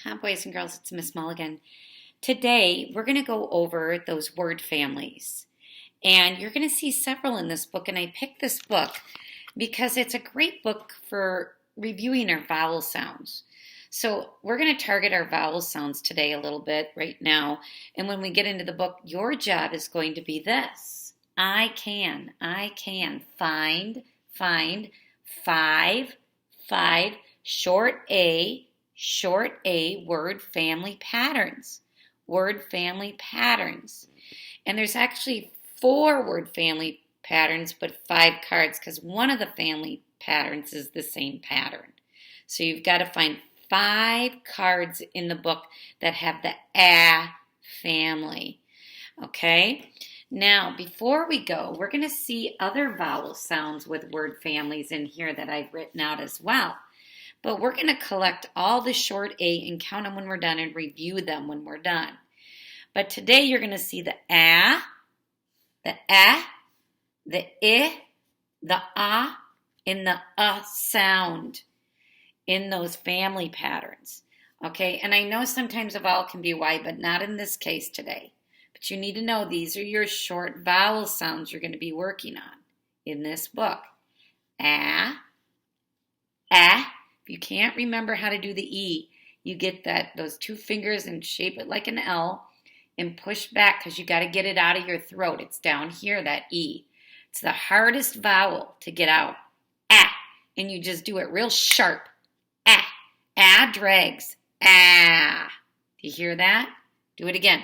Hi, boys and girls, it's Miss Mulligan. Today, we're going to go over those word families. And you're going to see several in this book, and I picked this book because it's a great book for reviewing our vowel sounds. So we're going to target our vowel sounds today a little bit right now. And when we get into the book, your job is going to be this. I can, find, five, short A, word family patterns. Word family patterns. And there's actually 4 word family patterns, but 5 cards, because one of the family patterns is the same pattern. So you've got to find 5 cards in the book that have the A family. Okay? Now, before we go, we're going to see other vowel sounds with word families in here that I've written out as well. But we're going to collect all the short A and count them when we're done and review them when we're done. But today you're going to see the A, the E, the I, the A, and the sound in those family patterns. Okay, and I know sometimes a vowel can be Y, but not in this case today. But you need to know these are your short vowel sounds you're going to be working on in this book. A. If you can't remember how to do the E, you get those 2 fingers and shape it like an L and push back because you got to get it out of your throat. It's down here, that E. It's the hardest vowel to get out. Ah, and you just do it real sharp. Ah, drags. Ah. Do you hear that? Do it again.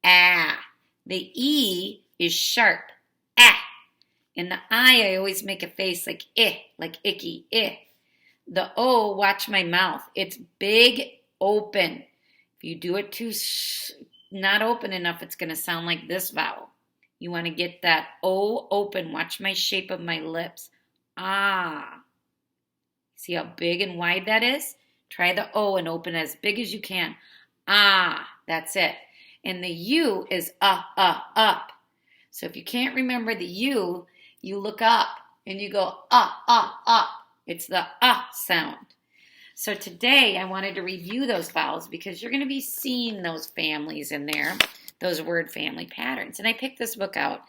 Ah. The E is sharp. Ah. In the I always make a face like like icky, The O, watch my mouth. It's big, open. If you do it too not open enough, it's going to sound like this vowel. You want to get that O open. Watch my shape of my lips. Ah. See how big and wide that is? Try the O and open as big as you can. Ah. That's it. And the U is up. So if you can't remember the U, you look up and you go up. It's the sound. So today I wanted to review those vowels because you're going to be seeing those families in there, those word family patterns. And I picked this book out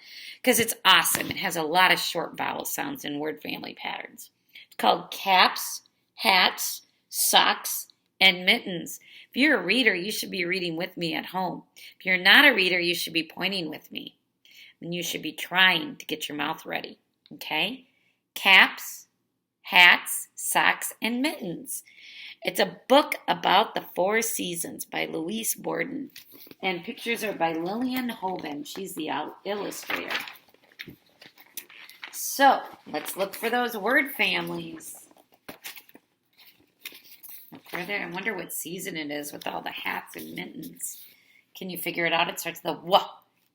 because it's awesome. It has a lot of short vowel sounds in word family patterns. It's called Caps, Hats, Socks, and Mittens. If you're a reader, you should be reading with me at home. If you're not a reader, you should be pointing with me. And you should be trying to get your mouth ready. Okay? Caps, Hats, Socks, and Mittens. It's a book about the 4 seasons by Louise Borden. And pictures are by Lillian Hoban. She's the illustrator. So, let's look for those word families. Look for there. I wonder what season it is with all the hats and mittens. Can you figure it out? It starts with the W.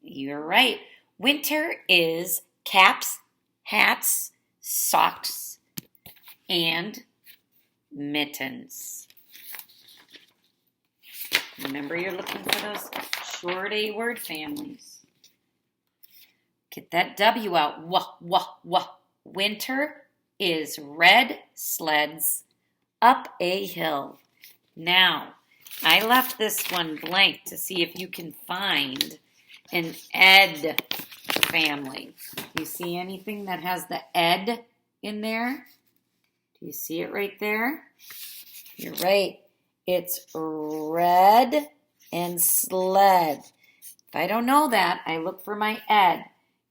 You're right. Winter is caps, hats, socks, and mittens. Remember, you're looking for those short A word families. Get that W out. W. Winter is red sleds up a hill. Now, I left this one blank to see if you can find an ed family. Do you see anything that has the ed in there? Do you see it right there? You're right. It's red and sled. If I don't know that, I look for my ed.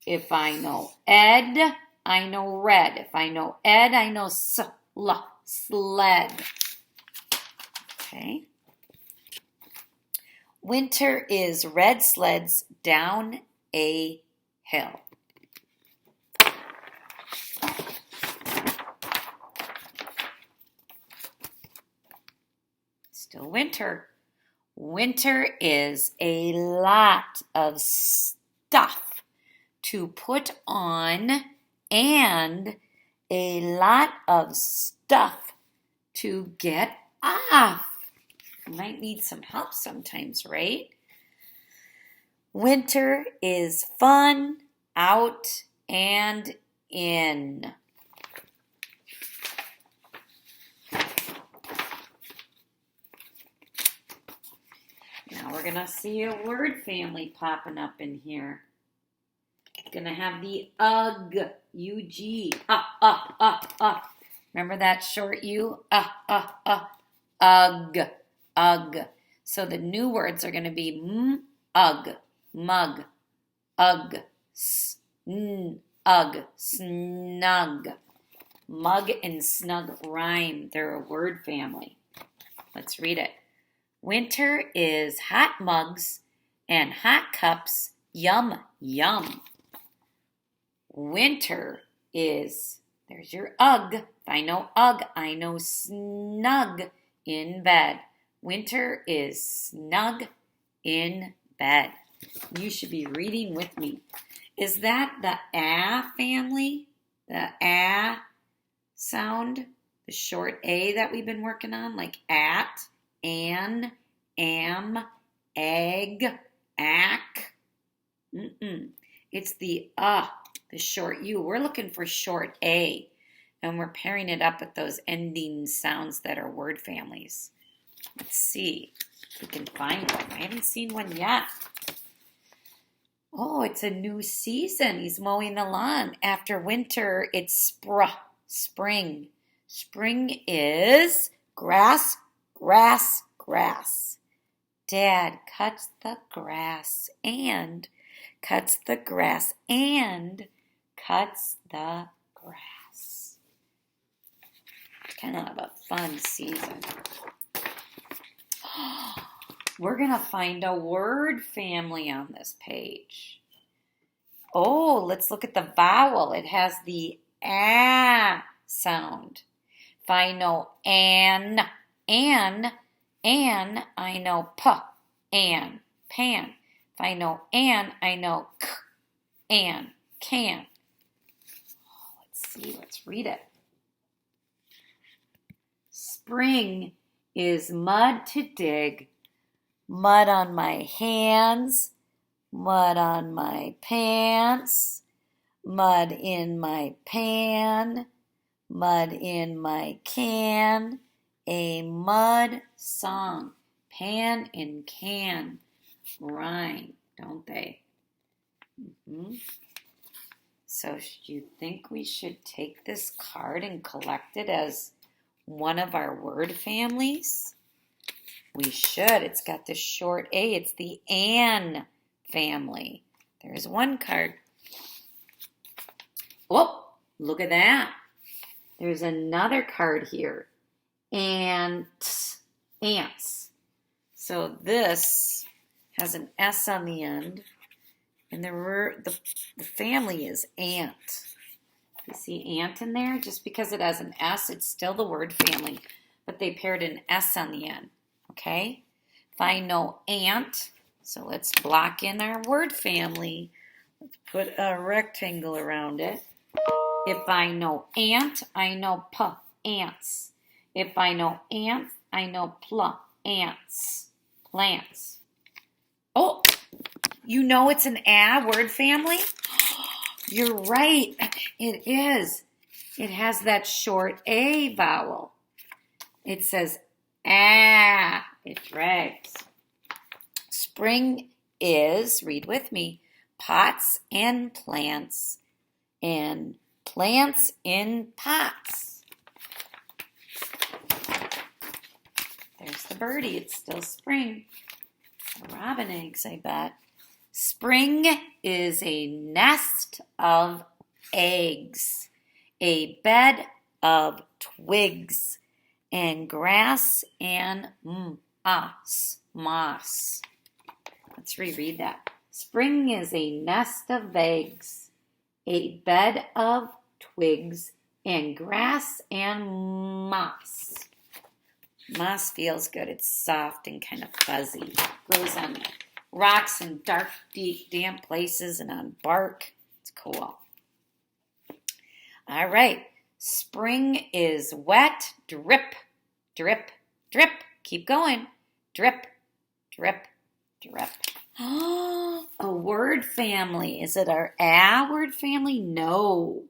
If I know ed, I know red. If I know ed, I know sled. Okay. Winter is red sleds down a hill. Still winter. Winter is a lot of stuff to put on and a lot of stuff to get off. You might need some help sometimes, right? Winter is fun, out, and in. Now we're going to see a word family popping up in here. Going to have the ug, U-G, Remember that short U? Ug, ug. So the new words are going to be ug, mug, ug, ug, snug. Mug and snug rhyme. They're a word family. Let's read it. Winter is hot mugs and hot cups. Yum, yum. Winter is, there's your ug. If I know ug, I know snug in bed. Winter is snug in bed. You should be reading with me. Is that the family? The sound? The short A that we've been working on? Like at, an, am, egg, ack. It's the short U. We're looking for short A. And we're pairing it up with those ending sounds that are word families. Let's see if we can find one. I haven't seen one yet. Oh, it's a new season. He's mowing the lawn. After winter, it's spring. Spring is grass, grass, grass. Dad cuts the grass and cuts the grass and cuts the grass. Kind of a fun season. We're going to find a word family on this page. Oh, let's look at the vowel. It has the ah sound. If I know an, I know p, an, pan. If I know an, I know k, an, can. Let's see, let's read it. Spring is mud to dig, mud on my hands, mud on my pants, mud in my pan, mud in my can, a mud song. Pan and can rhyme, don't they? So you think we should take this card and collect it as one of our word families? We should. It's got the short A. It's the an family. There's one card. Oh, look at that. There's another card here. Ants. So this has an S on the end. And the family is ant. You see ant in there? Just because it has an S, it's still the word family. But they paired an S on the end. Okay? If I know ant, so let's block in our word family. Let's put a rectangle around it. If I know ant, I know ants. If I know ants, I know ants. Plants. Oh, you know it's an word family? You're right. It is. It has that short A vowel. It says it drags. Spring is, read with me, pots and plants in pots. There's the birdie. It's still spring. Robin eggs, I bet. Spring is a nest of eggs, a bed of twigs, and grass and moss. Let's reread that. Spring is a nest of eggs, a bed of twigs, and grass and moss. Moss feels good. It's soft and kind of fuzzy. Grows on rocks in dark, deep, damp places and on bark. It's cool. All right. Spring is wet. Drip, drip, drip. Keep going. Drip, drip, drip. Oh, a word family. Is it our word family? No.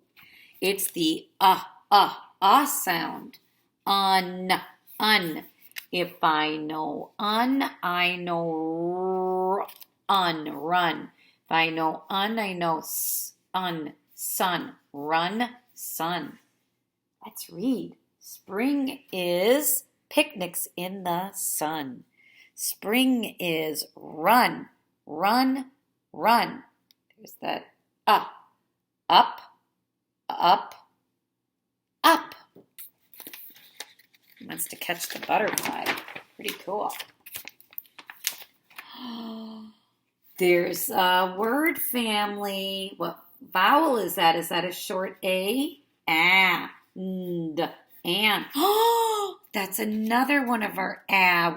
It's the sound. Un. If I know I know run. If I know I know sun, run, sun. Let's read. Spring is picnics in the sun. Spring is run, run, run. There's that up, up, up, up. He wants to catch the butterfly. Pretty cool. There's a word family. What vowel is that? Is that a short A? And. Oh, that's another one of our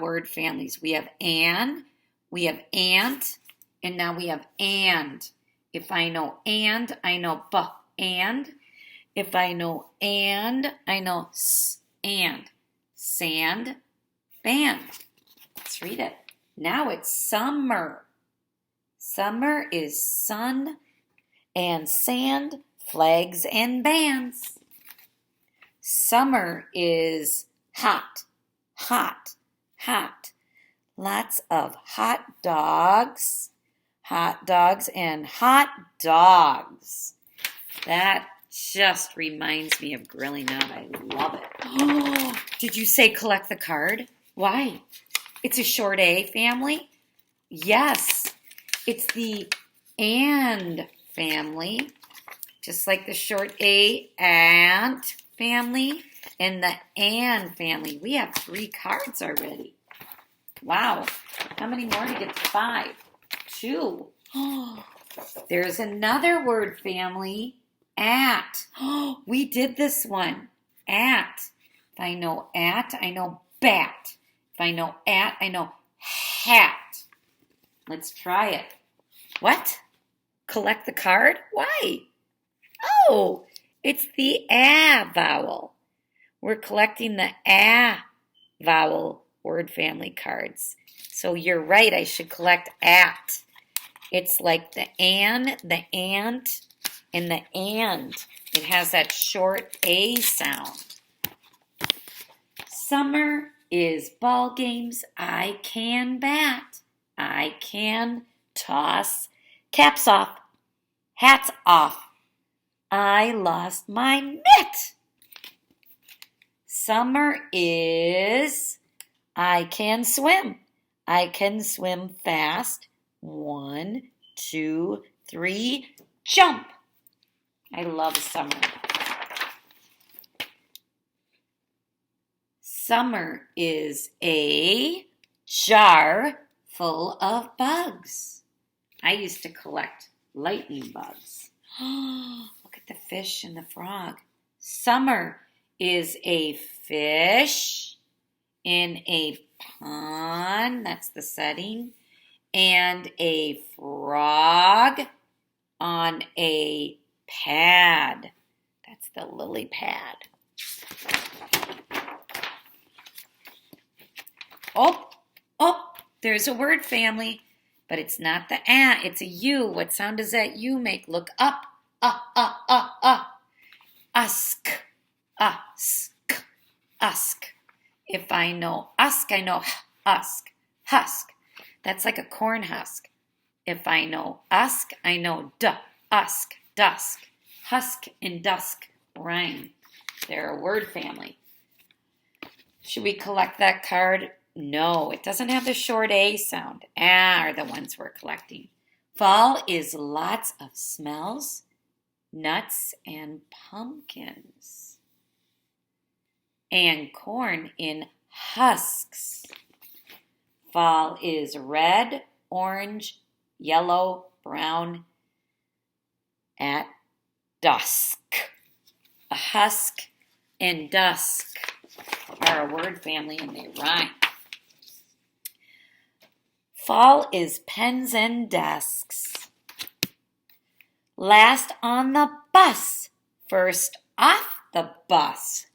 word families. We have an, we have ant, and now we have and. If I know and, I know b, and. If I know and, I know s, and. Sand, band. Let's read it. Now it's summer. Summer is sun and sand, flags and bands. Summer is hot, hot, hot. Lots of hot dogs and hot dogs. That just reminds me of grilling out. I love it. Oh, did you say collect the card? Why? It's a short A family? Yes. It's the and family, just like the short A ant family and the and family. We have 3 cards already. Wow. How many more to get to 5? 2. Oh, there's another word family. At. Oh, we did this one. At. If I know at, I know bat. If I know at, I know hat. Let's try it. What? Collect the card? Why? Oh, it's the vowel. We're collecting the vowel word family cards. So you're right, I should collect at. It's like the an, the ant, and the and. It has that short A sound. Summer is ball games. I can bat. I can toss. Caps off. Hats off. I lost my mitt. Summer is I can swim. I can swim fast. 1, 2, 3, jump. I love summer. Summer is a jar full of bugs. I used to collect lightning bugs. Look at the fish and the frog. Summer is a fish in a pond. That's the setting. And a frog on a pad. That's the lily pad. Oh, there's a word family, but it's not the it's a U. What sound does that U make? Look up. Usk, usk, usk. If I know usk, I know husk, husk. That's like a corn husk. If I know usk, I know usk, dusk. Husk and dusk rhyme. They're a word family. Should we collect that card? No, it doesn't have the short A sound. Are the ones we're collecting. Fall is lots of smells, nuts, and pumpkins. And corn in husks. Fall is red, orange, yellow, brown at dusk. A husk and dusk are a word family and they rhyme. Fall is pens and desks. Last on the bus, first off the bus.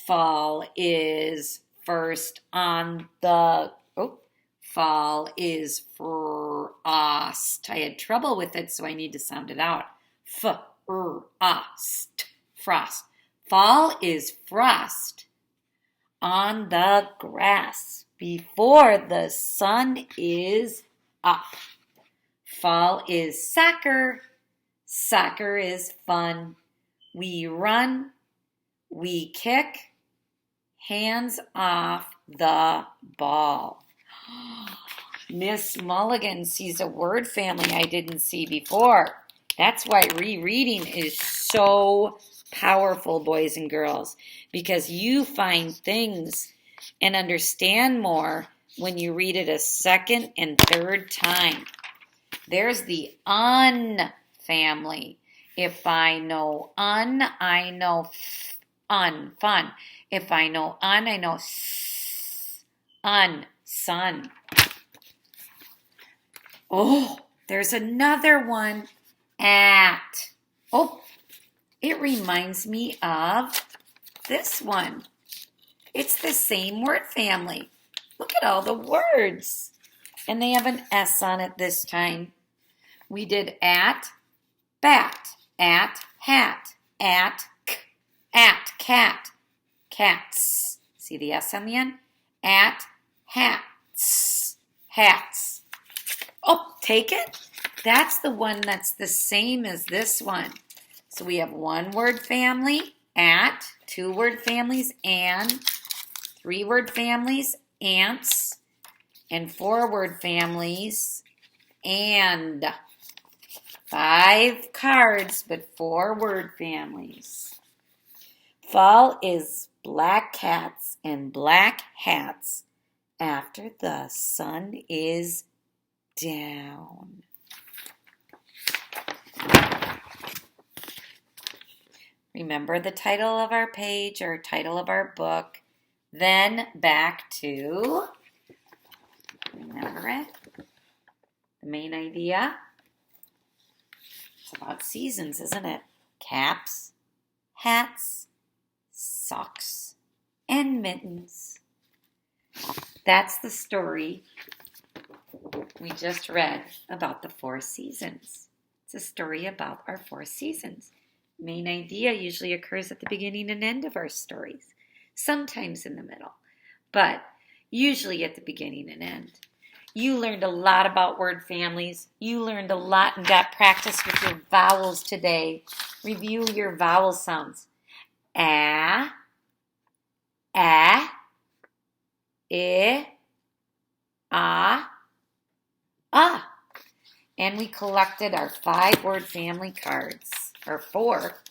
Fall is first on the, fall is frost. I had trouble with it, so I need to sound it out. Frost, frost. Fall is frost on the grass before the sun is up. Fall is soccer. Soccer is fun. We run, we kick, hands off the ball. Miss Mulligan sees a word family I didn't see before. That's why rereading is so powerful, boys and girls, because you find things and understand more when you read it a second and third time. There's the un family. If I know un, I know un, fun. If I know un, I know un, sun. Oh, there's another one, at. Oh, it reminds me of this one. It's the same word family. Look at all the words. And they have an S on it this time. We did at, bat, at, hat, at, cat, cats. See the S on the end? At, hats, hats. Oh, take it? That's the one that's the same as this one. So we have one word family, at, two word families, and, three word families, ants, and four word families, and. 5 cards, but 4 word families. Fall is black cats and black hats after the sun is down. Remember the title of our page or title of our book. Then back to, remember it? The main idea. It's about seasons, isn't it? Caps, hats, socks, and mittens. That's the story we just read about the 4 seasons. It's a story about our 4 seasons. Main idea usually occurs at the beginning and end of our stories, sometimes in the middle, but usually at the beginning and end. You learned a lot about word families. You learned a lot and got practice with your vowels today. Review your vowel sounds. A, I, ah. And we collected our 5 word family cards, or 4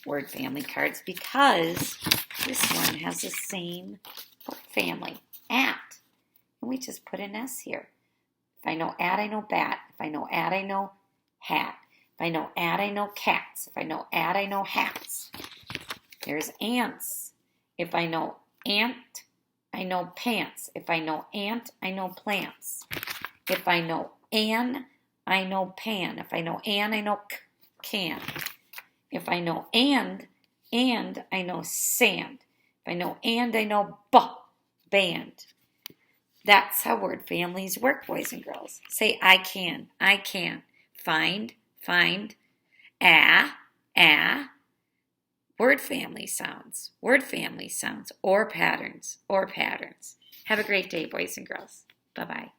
word family cards, because this one has the same word family, at. And we just put an S here. If I know at, I know bat. If I know at, I know hat. If I know at, I know cats. If I know at, I know hats. There's ants. If I know ant, I know pants. If I know ant, I know plants. If I know an, I know pan. If I know an, I know can. If I know and, I know sand. If I know and, I know band. That's how word families work, boys and girls. Say, I can. Find, word family sounds, or patterns. Have a great day, boys and girls. Bye-bye.